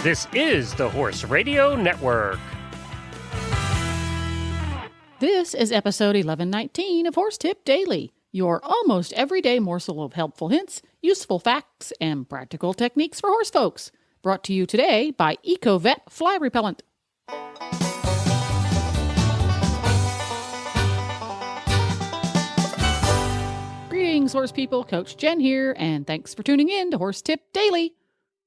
This is the Horse Radio Network. This is episode 1119 of Horse Tip Daily, your almost everyday morsel of helpful hints, useful facts, and practical techniques for horse folks. Brought to you today by Ecovet Fly Repellent. Greetings, horse people. Coach Jen here, and thanks for tuning in to Horse Tip Daily.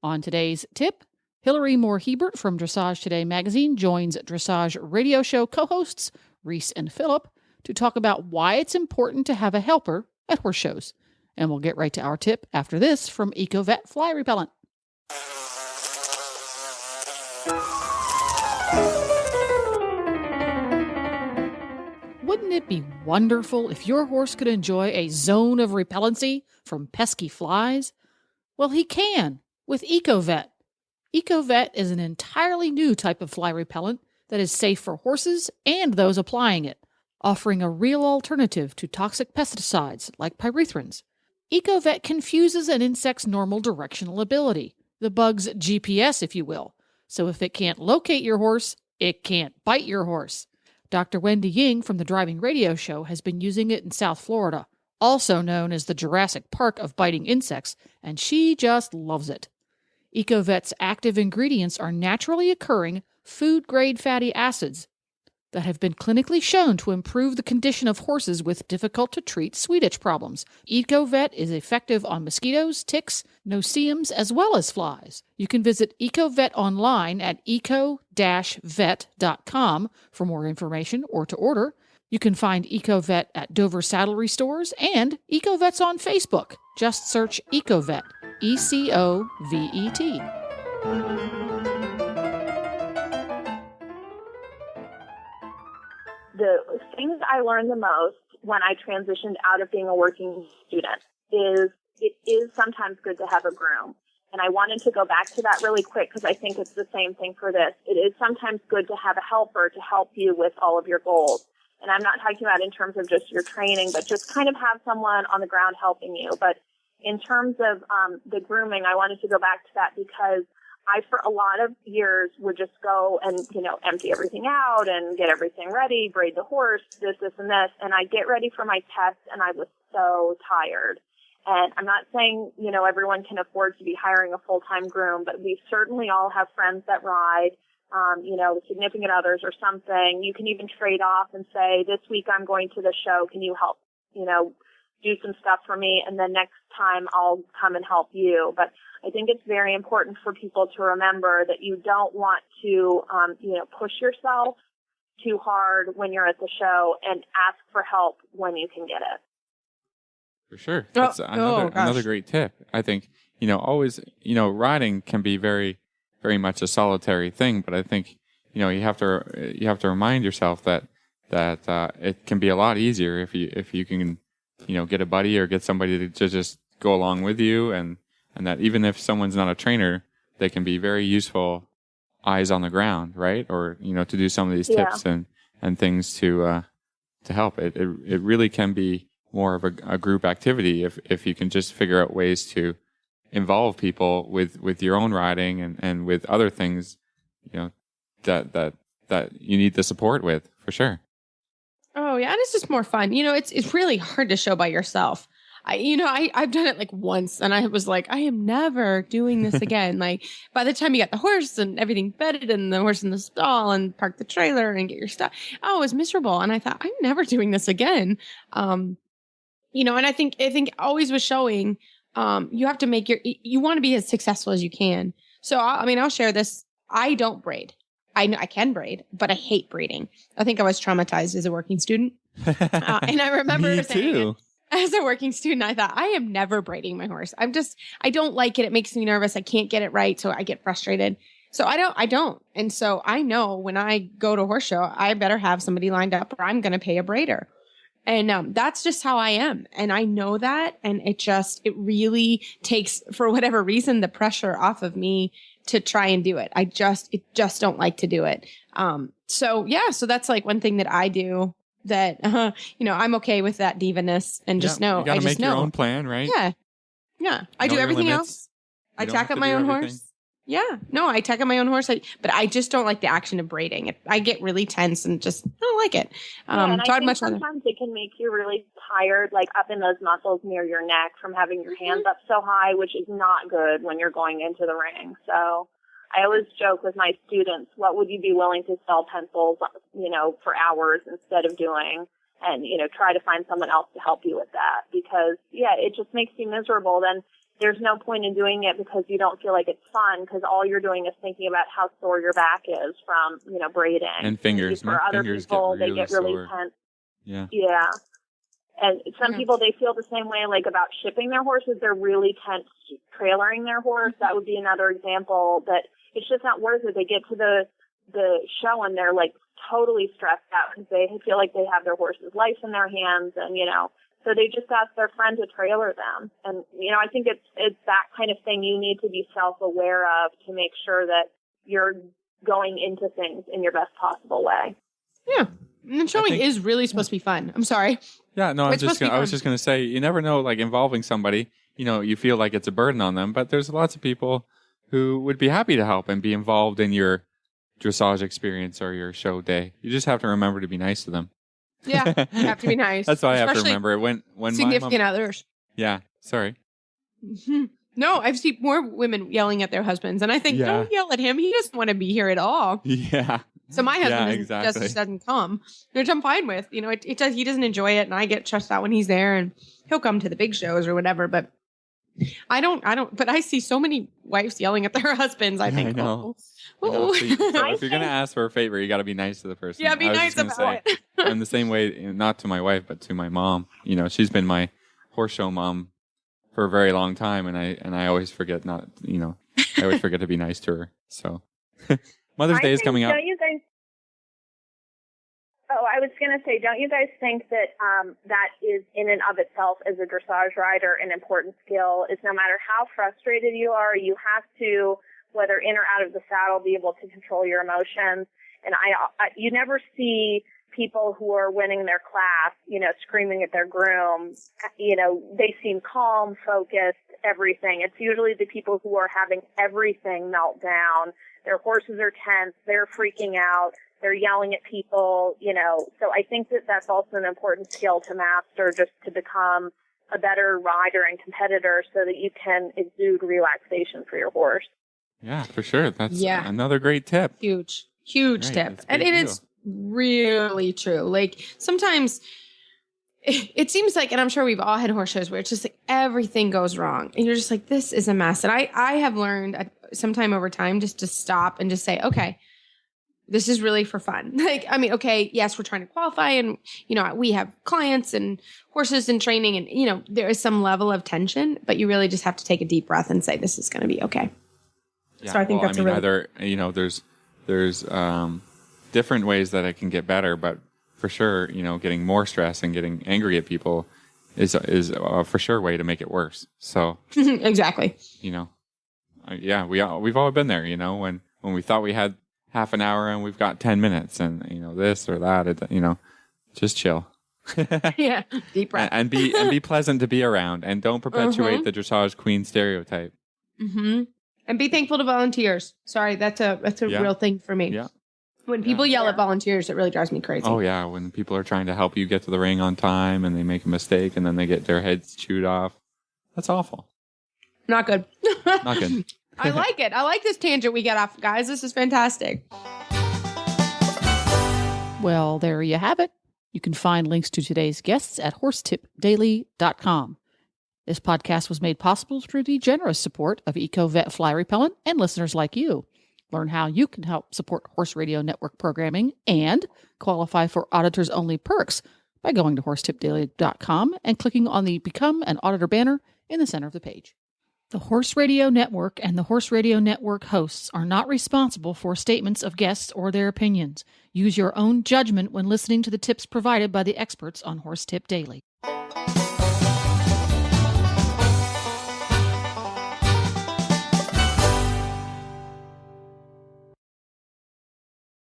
On today's tip, Hillary Moore-Hebert from Dressage Today magazine joins Dressage radio show co-hosts Reese and Phillip to talk about why it's important to have a helper at horse shows. And we'll get right to our tip after this from Ecovet Fly Repellent. Wouldn't it be wonderful if your horse could enjoy a zone of repellency from pesky flies? Well, he can with Ecovet. Ecovet is an entirely new type of fly repellent that is safe for horses and those applying it, offering a real alternative to toxic pesticides like pyrethrins. Ecovet confuses an insect's normal directional ability, the bug's GPS, if you will. So if it can't locate your horse, it can't bite your horse. Dr. Wendy Ying from the Driving Radio Show has been using it in South Florida, also known as the Jurassic Park of biting insects, and she just loves it. Ecovet's active ingredients are naturally occurring food-grade fatty acids that have been clinically shown to improve the condition of horses with difficult-to-treat sweet itch problems. Ecovet is effective on mosquitoes, ticks, no-see-ums, as well as flies. You can visit Ecovet online at eco-vet.com for more information or to order. You can find Ecovet at Dover Saddlery Stores, and Ecovet's on Facebook. Just search Ecovet, E-C-O-V-E-T. The things I learned the most when I transitioned out of being a working student is it is sometimes good to have a groom. And I wanted to go back to that really quick because I think it's the same thing for this. It is sometimes good to have a helper to help you with all of your goals. And I'm not talking about in terms of just your training, but just kind of have someone on the ground helping you. But in terms of the grooming, I wanted to go back to that because I, for a lot of years, would just go and, empty everything out and get everything ready, braid the horse, this, and this. And I get ready for my test, and I was so tired. And I'm not saying, everyone can afford to be hiring a full-time groom, but we certainly all have friends that ride, significant others or something. You can even trade off and say, this week I'm going to the show. Can you help, do some stuff for me? And then next time I'll come and help you. But I think it's very important for people to remember that you don't want to, push yourself too hard when you're at the show, and ask for help when you can get it. For sure. That's another great tip. I think, always, riding can be very, very much a solitary thing, but I think, you have to remind yourself that it can be a lot easier if you can, get a buddy or get somebody to just go along with you, and that even if someone's not a trainer, they can be very useful eyes on the ground, right? Or, to do some of these tips and things to help. It really can be more of a group activity if you can just figure out ways to involve people with your own riding and with other things, that you need the support with, for sure. Oh yeah, and it's just more fun. It's really hard to show by yourself. I've done it like once, and I was like, I am never doing this again. Like, by the time you got the horse and everything bedded and the horse in the stall and park the trailer and get your stuff, it was miserable. And I thought, I'm never doing this again. And I think always with showing, you have to you want to be as successful as you can. So, I'll share this. I don't braid. I can braid, but I hate braiding. I think I was traumatized as a working student. And I remember saying it. As a working student, I thought, I am never braiding my horse. I don't like it. It makes me nervous. I can't get it right. So I get frustrated. So I don't. And so I know when I go to a horse show, I better have somebody lined up or I'm going to pay a braider. And that's just how I am. And I know that. And it really takes, for whatever reason, the pressure off of me to try and do it. I just don't like to do it. So that's like one thing that I do that, I'm okay with that diva-ness and just know. You got to make your own plan, right? Yeah. Yeah. I do everything else. I tack up my own horse. Yeah. No, I tack on my own horse, but I just don't like the action of braiding. I get really tense and just I don't like it. And so I I'd think much rather. sometimes it can make you really tired, like up in those muscles near your neck from having your hands up so high, which is not good when you're going into the ring. So I always joke with my students, what would you be willing to sell pencils, for hours instead of doing? And, try to find someone else to help you with that because, it just makes you miserable. Then there's no point in doing it because you don't feel like it's fun because all you're doing is thinking about how sore your back is from, braiding. And fingers. For other people, they get really sore. tense. Yeah. Yeah. And some people, they feel the same way, like about shipping their horses. They're really tense trailering their horse. That would be another example, but it's just not worth it. They get to the show and they're like totally stressed out because they feel like they have their horse's life in their hands and, so they just ask their friend to trailer them. And, I think it's that kind of thing you need to be self-aware of to make sure that you're going into things in your best possible way. Yeah. And showing is really supposed to be fun. I'm sorry. Yeah, no, I was just going to say, you never know, like involving somebody, you feel like it's a burden on them, but there's lots of people who would be happy to help and be involved in your dressage experience or your show day. You just have to remember to be nice to them. Yeah, you have to be nice. That's why I have to remember when significant others. Yeah, sorry. Mm-hmm. No, I've seen more women yelling at their husbands, and I think, don't yell at him. He doesn't want to be here at all. Yeah. So my husband just doesn't come, which I'm fine with. He doesn't enjoy it, and I get stressed out when he's there, and he'll come to the big shows or whatever, but I don't, but I see so many wives yelling at their husbands. I think, I know. So if you're going to ask for a favor, you got to be nice to the person. Yeah, be nice about it. I'm the same way, not to my wife, but to my mom. She's been my horse show mom for a very long time, and I always forget I always forget to be nice to her. So Mother's Day is coming up. I was going to say, don't you guys think that that is in and of itself as a dressage rider an important skill is no matter how frustrated you are, you have to, whether in or out of the saddle, be able to control your emotions. And you never see people who are winning their class, screaming at their groom. They seem calm, focused, everything. It's usually the people who are having everything melt down. Their horses are tense. They're freaking out. They're yelling at people, So I think that that's also an important skill to master, just to become a better rider and competitor so that you can exude relaxation for your horse. Yeah, for sure. That's another great tip. Huge tip. And it's really true. Like sometimes it seems like, and I'm sure we've all had horse shows where it's just like everything goes wrong. And you're just like, this is a mess. And I have learned sometime over time just to stop and just say, okay, this is really for fun. Yes, we're trying to qualify and, we have clients and horses and training and, there is some level of tension, but you really just have to take a deep breath and say, this is going to be okay. Yeah, so I think there's different ways that it can get better, but for sure, getting more stress and getting angry at people is a for sure way to make it worse. So exactly. We've all been there, when we thought we had half an hour and we've got 10 minutes and, this or that, just chill. Yeah. Deep breath. and be pleasant to be around and don't perpetuate the dressage queen stereotype. Mm-hmm. And be thankful to volunteers. Sorry, that's a real thing for me. Yeah. When people yell at volunteers, it really drives me crazy. Oh yeah. When people are trying to help you get to the ring on time and they make a mistake and then they get their heads chewed off. That's awful. Not good. Not good. I like it. I like this tangent we get off, guys. This is fantastic. Well, there you have it. You can find links to today's guests at horsetipdaily.com. This podcast was made possible through the generous support of Ecovet Fly Repellent and listeners like you. Learn how you can help support Horse Radio Network programming and qualify for auditors-only perks by going to horsetipdaily.com and clicking on the Become an Auditor banner in the center of the page. The Horse Radio Network and the Horse Radio Network hosts are not responsible for statements of guests or their opinions. Use your own judgment when listening to the tips provided by the experts on Horse Tip Daily.